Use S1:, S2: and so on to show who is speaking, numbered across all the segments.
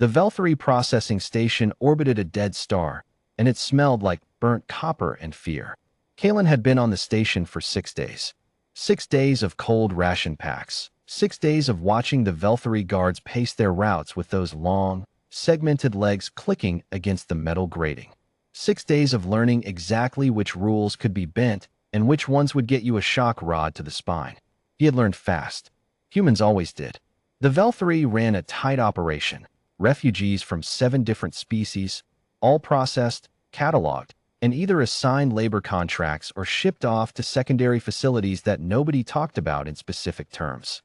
S1: The Velthury processing station orbited a dead star, and it smelled like burnt copper and fear. Kalen had been on the station for 6 days. 6 days of cold ration packs. 6 days of watching the Velthury guards pace their routes with those long, segmented legs clicking against the metal grating. 6 days of learning exactly which rules could be bent and which ones would get you a shock rod to the spine. He had learned fast. Humans always did. The Velthury ran a tight operation. Refugees from 7 different species, all processed, cataloged, and either assigned labor contracts or shipped off to secondary facilities that nobody talked about in specific terms.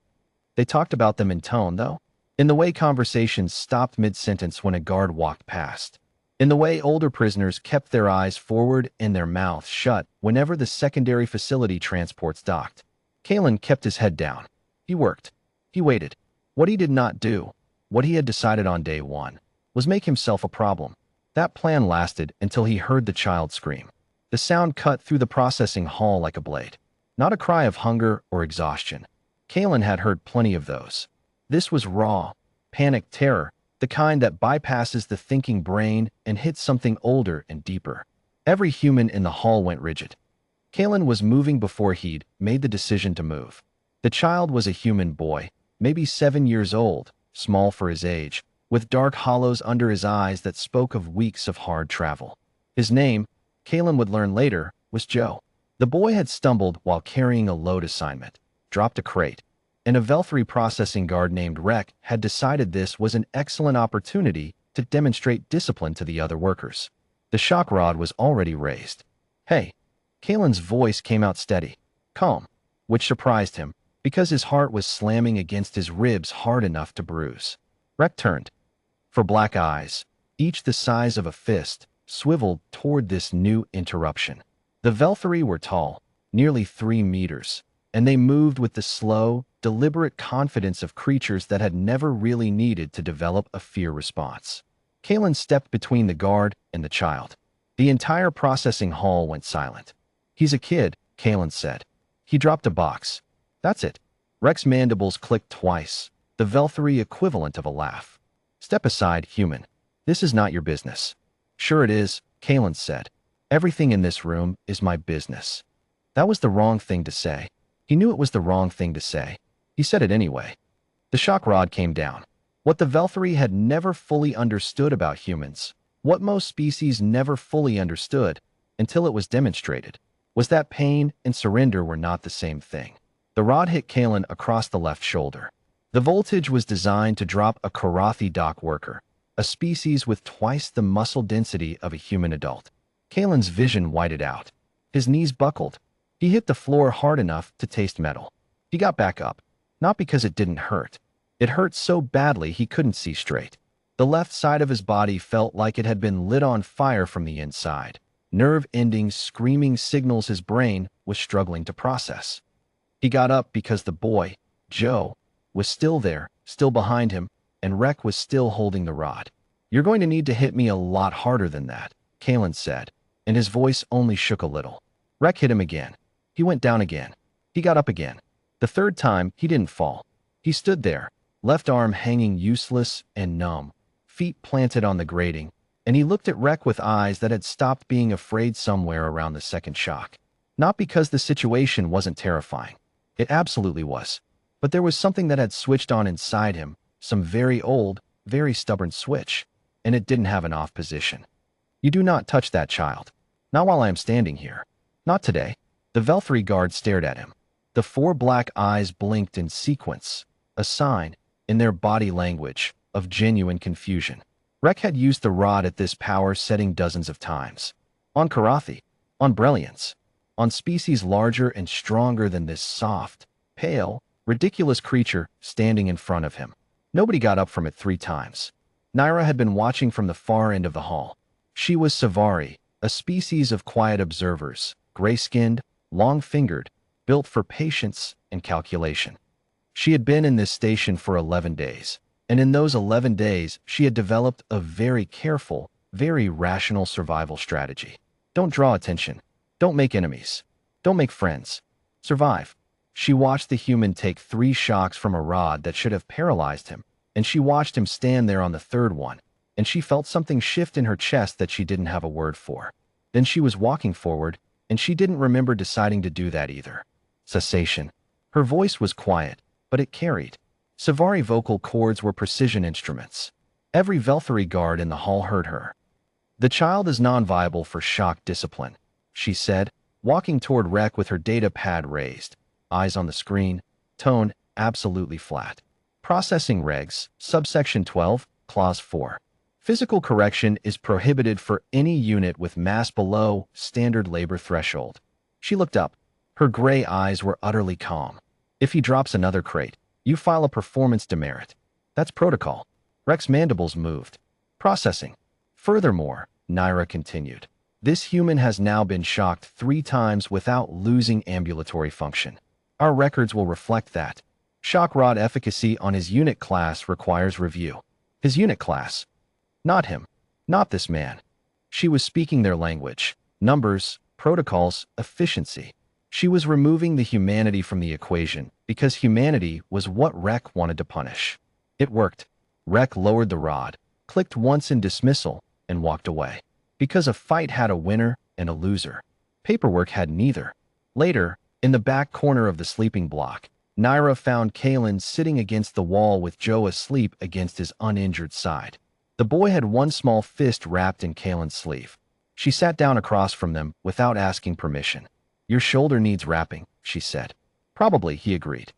S1: They talked about them in tone, though. In the way conversations stopped mid-sentence when a guard walked past. In the way older prisoners kept their eyes forward and their mouths shut whenever the secondary facility transports docked. Kalen kept his head down. He worked. He waited. What he did not do, what he had decided on day 1, was make himself a problem. That plan lasted until he heard the child scream. The sound cut through the processing hall like a blade. Not a cry of hunger or exhaustion. Kalen had heard plenty of those. This was raw, panicked terror, the kind that bypasses the thinking brain and hits something older and deeper. Every human in the hall went rigid. Kalen was moving before he'd made the decision to move. The child was a human boy, maybe 7 years old, small for his age, with dark hollows under his eyes that spoke of weeks of hard travel. His name, Kalen would learn later, was Joe. The boy had stumbled while carrying a load assignment, dropped a crate, and a Velthury processing guard named Rek had decided this was an excellent opportunity to demonstrate discipline to the other workers. The shock rod was already raised. Hey, Kalen's voice came out steady, calm, which surprised him, because his heart was slamming against his ribs hard enough to bruise. Rek turned. For black eyes, each the size of a fist, swiveled toward this new interruption. The Velthury were tall, nearly 3 meters, and they moved with the slow, deliberate confidence of creatures that had never really needed to develop a fear response. Kalen stepped between the guard and the child. The entire processing hall went silent. He's a kid, Kalen said. He dropped a box. That's it. Rek's mandibles clicked twice, the Velthury equivalent of a laugh. Step aside, human. This is not your business. Sure it is, Kalen said. Everything in this room is my business. That was the wrong thing to say. He knew it was the wrong thing to say. He said it anyway. The shock rod came down. What the Velthury had never fully understood about humans, what most species never fully understood until it was demonstrated, was that pain and surrender were not the same thing. The rod hit Kalen across the left shoulder. The voltage was designed to drop a Karathi dock worker, a species with twice the muscle density of a human adult. Kalen's vision whited out. His knees buckled. He hit the floor hard enough to taste metal. He got back up, not because it didn't hurt. It hurt so badly he couldn't see straight. The left side of his body felt like it had been lit on fire from the inside. Nerve endings screaming signals his brain was struggling to process. He got up because the boy, Joe, was still there, still behind him, and Rek was still holding the rod. You're going to need to hit me a lot harder than that, Kalen said, and his voice only shook a little. Rek hit him again. He went down again. He got up again. The third time, he didn't fall. He stood there, left arm hanging useless and numb, feet planted on the grating, and he looked at Rek with eyes that had stopped being afraid somewhere around the second shock. Not because the situation wasn't terrifying. It absolutely was. But there was something that had switched on inside him, some very old, very stubborn switch, and it didn't have an off position. You do not touch that child. Not while I am standing here. Not today. The Velthury guard stared at him. The 4 black eyes blinked in sequence, a sign, in their body language, of genuine confusion. Rek had used the rod at this power setting dozens of times. On Karathi, on Brilliance, on species larger and stronger than this soft, pale, ridiculous creature standing in front of him. Nobody got up from it 3 times. Naira had been watching from the far end of the hall. She was Savari, a species of quiet observers, gray-skinned, long-fingered, built for patience and calculation. She had been in this station for 11 days, and in those 11 days she had developed a very careful, very rational survival strategy. Don't draw attention. Don't make enemies. Don't make friends. Survive. She watched the human take 3 shocks from a rod that should have paralyzed him, and she watched him stand there on the third one, and she felt something shift in her chest that she didn't have a word for. Then she was walking forward, and she didn't remember deciding to do that either. Cessation. Her voice was quiet, but it carried. Savari vocal cords were precision instruments. Every Velthari guard in the hall heard her. The child is non-viable for shock discipline, she said, walking toward Rek with her data pad raised, eyes on the screen, tone absolutely flat. Processing regs, subsection 12, clause 4. Physical correction is prohibited for any unit with mass below standard labor threshold. She looked up. Her gray eyes were utterly calm. If he drops another crate, you file a performance demerit. That's protocol. Rek's mandibles moved. Processing. Furthermore, Naira continued, this human has now been shocked 3 times without losing ambulatory function. Our records will reflect that. Shock rod efficacy on his unit class requires review. His unit class. Not him. Not this man. She was speaking their language. Numbers, protocols, efficiency. She was removing the humanity from the equation because humanity was what Rek wanted to punish. It worked. Rek lowered the rod, clicked once in dismissal, and walked away. Because a fight had a winner and a loser. Paperwork had neither. Later, in the back corner of the sleeping block, Naira found Kalen sitting against the wall with Joe asleep against his uninjured side. The boy had one small fist wrapped in Kalen's sleeve. She sat down across from them without asking permission. Your shoulder needs wrapping, she said. Probably, he agreed.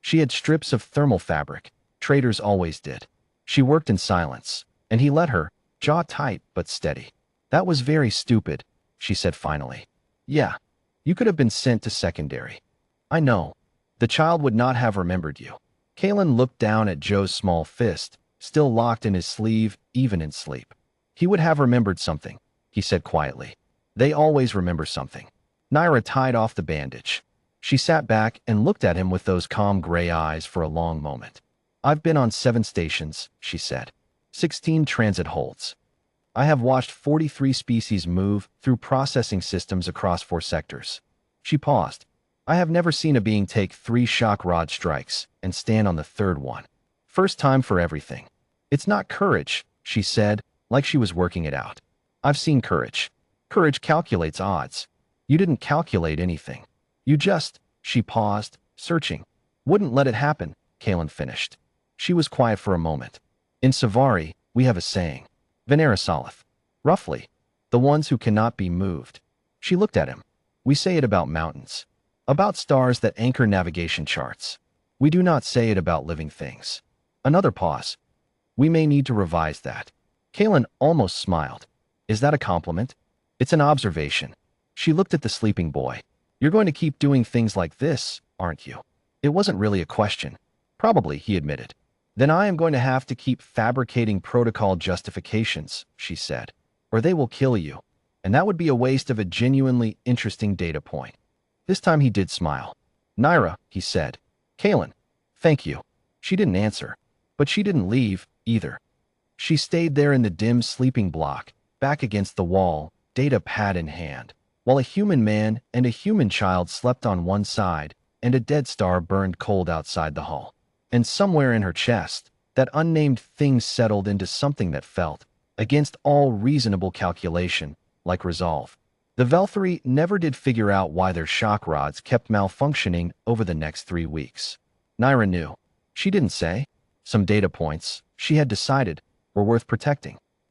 S1: She had strips of thermal fabric. Traders always did. She worked in silence, and he let her, jaw tight but steady. That was very stupid, she said finally. Yeah, you could have been sent to secondary. I know. The child would not have remembered you. Kalen looked down at Joe's small fist, still locked in his sleeve, even in sleep. He would have remembered something, he said quietly. They always remember something. Naira tied off the bandage. She sat back and looked at him with those calm gray eyes for a long moment. I've been on 7 stations, she said. 16 transit holds. I have watched 43 species move through processing systems across 4 sectors. She paused. I have never seen a being take 3 shock rod strikes and stand on the 3rd one. First time for everything. It's not courage, she said, like she was working it out. I've seen courage. Courage calculates odds. You didn't calculate anything. You just, she paused, searching. Wouldn't let it happen, Kalen finished. She was quiet for a moment. In Savari, we have a saying. Venera Salith. Roughly. The ones who cannot be moved. She looked at him. We say it about mountains. About stars that anchor navigation charts. We do not say it about living things. Another pause. We may need to revise that. Kalen almost smiled. Is that a compliment? It's an observation. She looked at the sleeping boy. You're going to keep doing things like this, aren't you? It wasn't really a question. Probably, he admitted. Then I am going to have to keep fabricating protocol justifications, she said, or they will kill you. And that would be a waste of a genuinely interesting data point. This time he did smile. Naira, he said. Kalen, thank you. She didn't answer, but she didn't leave, either. She stayed there in the dim sleeping block, back against the wall, data pad in hand, while a human man and a human child slept on one side, and a dead star burned cold outside the hall. And somewhere in her chest, that unnamed thing settled into something that felt, against all reasonable calculation, like resolve. The Velthari never did figure out why their shock rods kept malfunctioning over the next 3 weeks. Naira knew. She didn't say. Some data points, she had decided, were worth protecting.